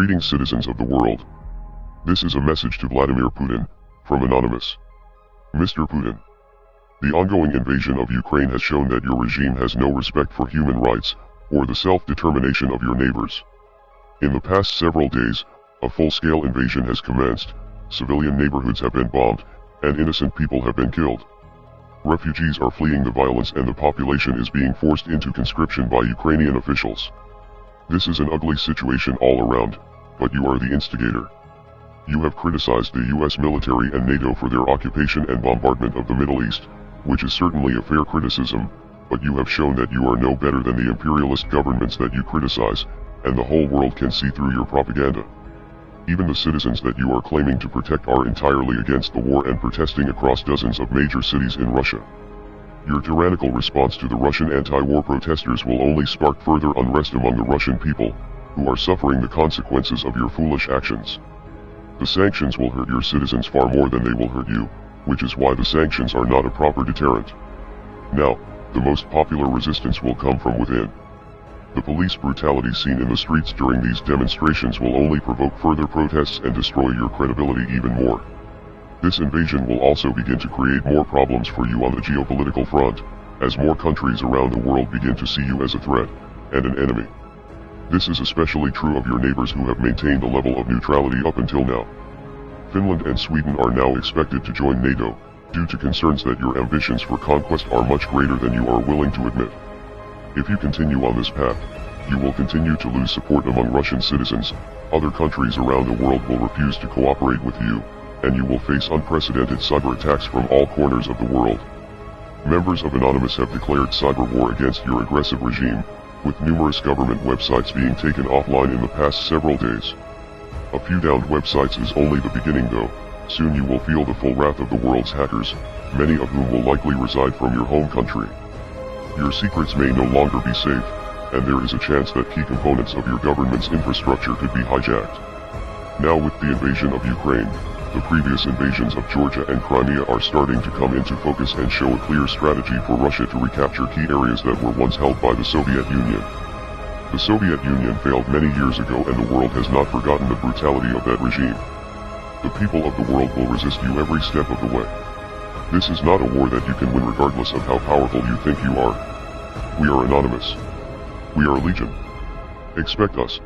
Greetings, citizens of the world. This is a message to Vladimir Putin, from Anonymous. Mr. Putin, the ongoing invasion of Ukraine has shown that your regime has no respect for human rights, or the self-determination of your neighbors. In the past several days, a full-scale invasion has commenced, civilian neighborhoods have been bombed, and innocent people have been killed. Refugees are fleeing the violence and the population is being forced into conscription by Ukrainian officials. This is an ugly situation all around, but you are the instigator. You have criticized the US military and NATO for their occupation and bombardment of the Middle East, which is certainly a fair criticism, but you have shown that you are no better than the imperialist governments that you criticize, and the whole world can see through your propaganda. Even the citizens that you are claiming to protect are entirely against the war and protesting across dozens of major cities in Russia. Your tyrannical response to the Russian anti-war protesters will only spark further unrest among the Russian people, who are suffering the consequences of your foolish actions. The sanctions will hurt your citizens far more than they will hurt you, which is why the sanctions are not a proper deterrent. Now, the most popular resistance will come from within. The police brutality seen in the streets during these demonstrations will only provoke further protests and destroy your credibility even more. This invasion will also begin to create more problems for you on the geopolitical front, as more countries around the world begin to see you as a threat, and an enemy. This is especially true of your neighbors who have maintained a level of neutrality up until now. Finland and Sweden are now expected to join NATO, due to concerns that your ambitions for conquest are much greater than you are willing to admit. If you continue on this path, you will continue to lose support among Russian citizens, other countries around the world will refuse to cooperate with you, and you will face unprecedented cyber attacks from all corners of the world. Members of Anonymous have declared cyber war against your aggressive regime, with numerous government websites being taken offline in the past several days. A few downed websites is only the beginning though, soon you will feel the full wrath of the world's hackers, many of whom will likely reside from your home country. Your secrets may no longer be safe, and there is a chance that key components of your government's infrastructure could be hijacked. Now with the invasion of Ukraine, the previous invasions of Georgia and Crimea are starting to come into focus and show a clear strategy for Russia to recapture key areas that were once held by the Soviet Union. The Soviet Union failed many years ago and the world has not forgotten the brutality of that regime. The people of the world will resist you every step of the way. This is not a war that you can win regardless of how powerful you think you are. We are Anonymous. We are Legion. Expect us.